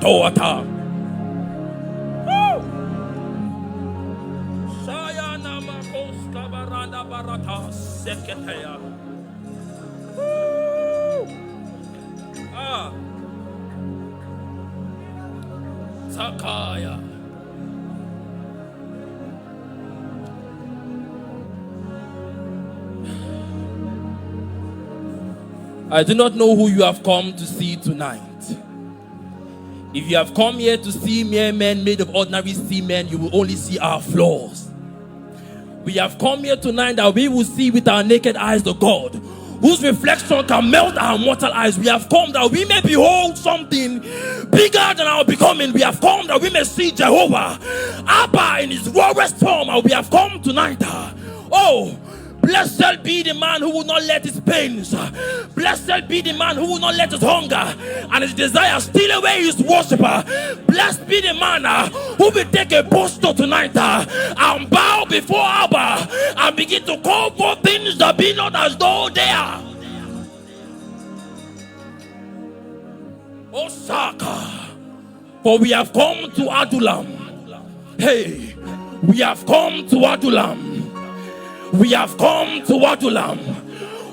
Katoata. Sayana Makos Kabaranda Barata Seketea. Sakaya. I do not know who you have come to see tonight. If you have come here to see mere men made of ordinary seamen, you will only see our flaws. We have come here tonight that we will see with our naked eyes the God whose reflection can melt our mortal eyes. We have come that we may behold something bigger than our becoming. We have come that we may see Jehovah Abba in his rawest form. We have come tonight. Oh, blessed be the man who will not let his pains, blessed be the man who will not let his hunger and his desire steal away his worshiper. Blessed be the man who will take a posture tonight and bow before Abba and begin to call for things that be not as though they are. Osaka, for we have come to Adullam. Hey, we have come to Adullam. We have come to Adullam.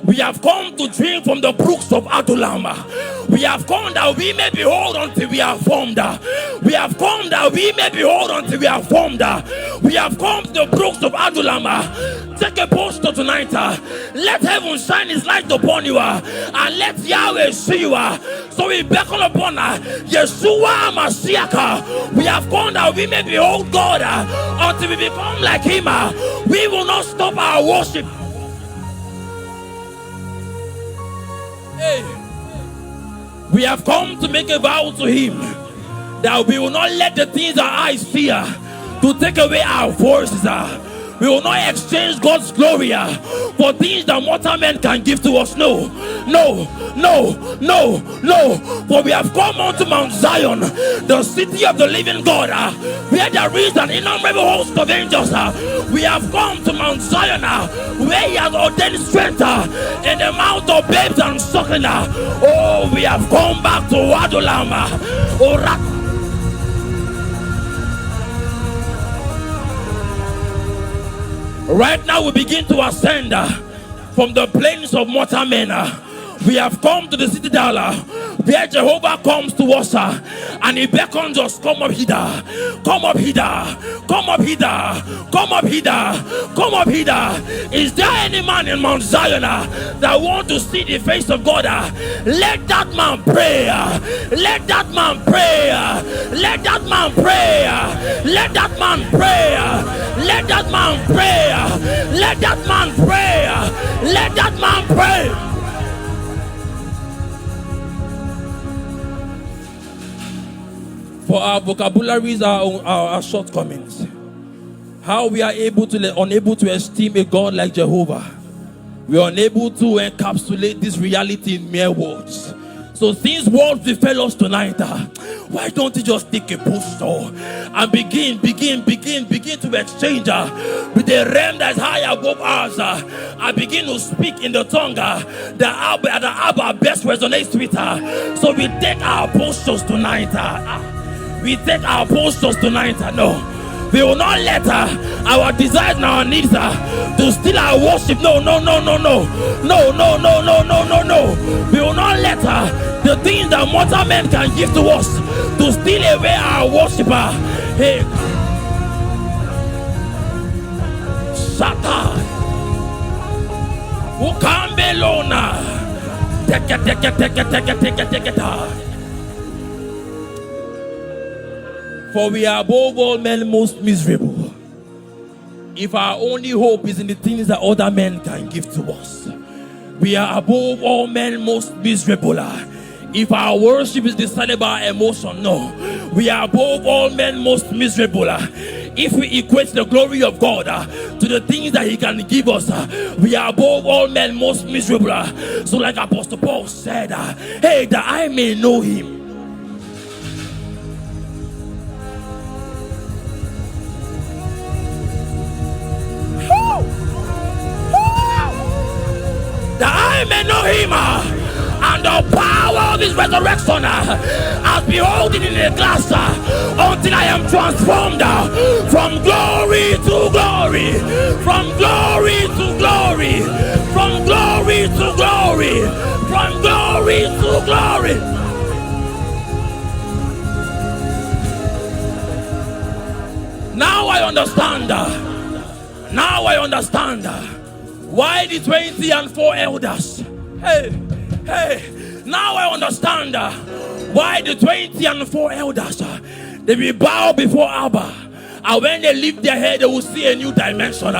We have come to drink from the brooks of Adullam. We have come that we may behold until we are formed. We have come that we may behold until we are formed. We have come to the brooks of Adullam. Take a posture tonight. Let heaven shine his light upon you and let Yahweh see you. So we beckon upon Yeshua Mashiach. We have come that we may behold God until we become like him. We will not stop our worship. Hey. We have come to make a vow to him that we will not let the things our eyes fear to take away our voices. We will not exchange God's glory for things that mortal men can give to us. No, no, no, no, no. For we have come unto Mount Zion, the city of the living God, where there is an innumerable host of angels. We have come to Mount Zion, where he has ordained strength in the mouth of babes and suckling. Oh, we have come back to Adullam. Right now we begin to ascend from the plains of mortal men. We have come to the citadel where Jehovah comes to us and he beckons us, come up hither, come up hither, come up hither, come up hither, come up hither. Is there any man in Mount Zion that want to see the face of God? Let that man pray. Let that man pray. Let that man pray. Let that man pray. Let that man pray. Let that man pray. Let that man pray. For our vocabularies are our shortcomings. How we are unable to esteem a God like Jehovah. We are unable to encapsulate this reality in mere words. So since words befell us tonight, why don't you just take a posture and begin to exchange with the realm that is high above ours and begin to speak in the tongue that Abba best resonates with. So we take our postures tonight. We take our postures tonight. No, we will not let our desires and our needs to steal our worship. No. We will not let the things that mortal men can give to us to steal away our worship. Hey, Satan, Ukambelona, take it. For we are above all men most miserable. If our only hope is in the things that other men can give to us, we are above all men most miserable. If our worship is decided by emotion, no, we are above all men most miserable. If we equate the glory of God to the things that he can give us, we are above all men most miserable. So like Apostle Paul said, hey, that I may know him. That I may know him and and the power of his resurrection, as beholding in a glass, until I am transformed from glory to glory, from glory to glory, from glory to glory, from glory to glory. Now I understand. Now I understand why the 24 elders. Hey. Now I understand why the 24 elders they will bow before Abba. And when they lift their head, they will see a new dimension.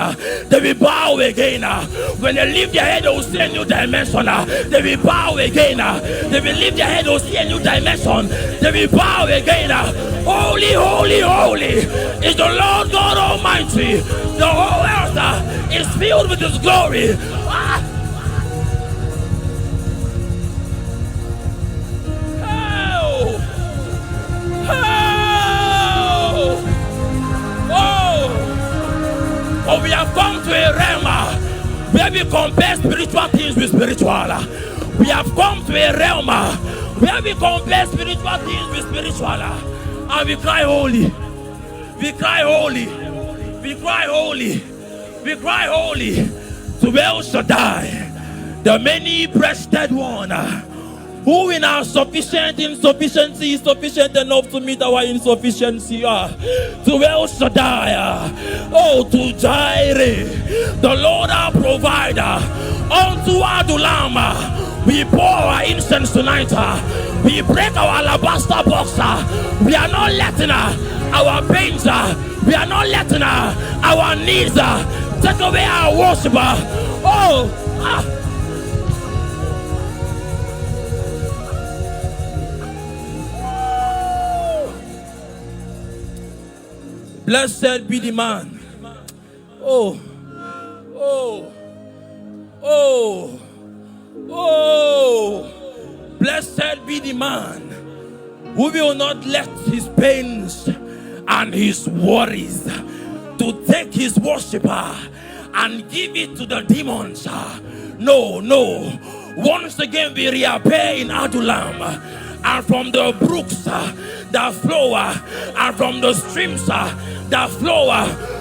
They will bow again. When they lift their head, they will see a new dimension. They will bow again. They will lift their head, they will see a new dimension. They will bow again. Holy, holy, holy is the Lord God Almighty. The whole earth is filled with His glory. Oh, we have come to a realm where we compare spiritual things with spiritual. We have come to a realm where we compare spiritual things with spiritual. And we cry holy. We cry holy. We cry holy. We cry holy to El Shaddai, the many-breasted one, who in our sufficient insufficiency is sufficient enough to meet our insufficiency. To El Shaddai, to Jireh, the Lord our provider, unto Adulam, we pour our incense tonight. We break our alabaster box. We are not letting our pains, we are not letting our needs take away our worship. Blessed be the man. Blessed be the man who will not let his pains and his worries to take his worshiper and give it to the demons. No. Once again we reappear in Adulam, and from the brooks that flow, and from the streams that flow,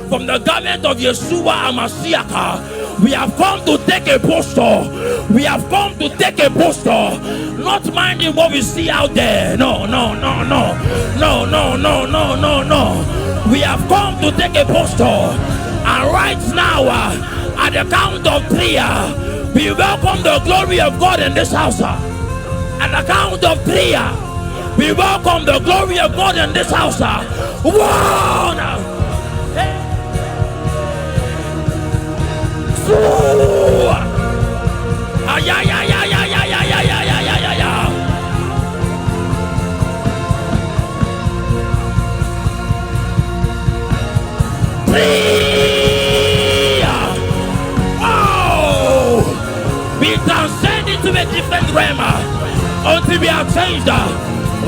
from the garment of Yeshua HaMashiach, we have come to take a posture. We have come to take a posture, not minding what we see out there. No. We have come to take a posture, and right now, at the count of 3, we welcome the glory of God in this house. At the count of 3, we welcome the glory of God in this house. 1. We transcend into a different realm until we are changed.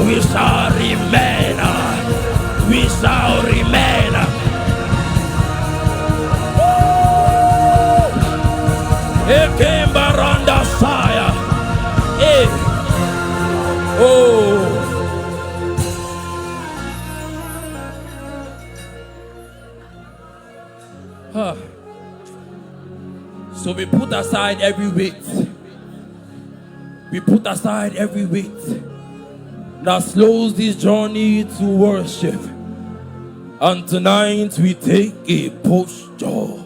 We shall remain. We shall remain. Ekembaranda Saya. So we put aside every weight. We put aside every weight that slows this journey to worship. And tonight we take a posture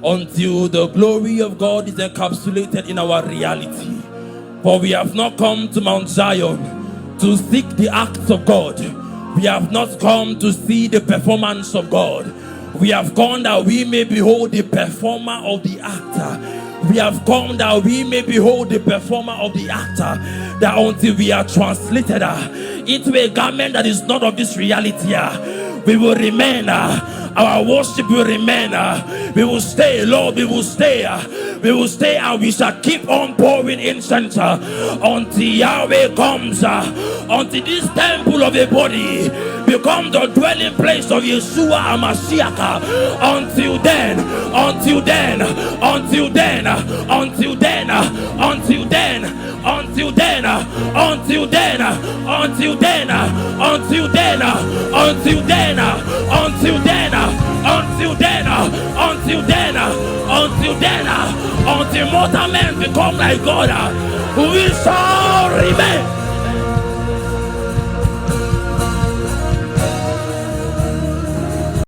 until the glory of God is encapsulated in our reality. For we have not come to Mount Zion to seek the acts of God. We have not come to see the performance of God. We have come that we may behold the performer of the actor. We have come that we may behold the performer of the actor. That until we are translated into a garment that is not of this reality, we will remain. Our worship will remain. We will stay, Lord. We will stay. We will stay, and we shall keep on pouring incense until Yahweh comes. Until this temple of a body become the dwelling place of Yeshua HaMashiach. Until then, until then, until then, until then, until then, until then, until then, until then, until then, until then, until mortal men become like God, we shall remain.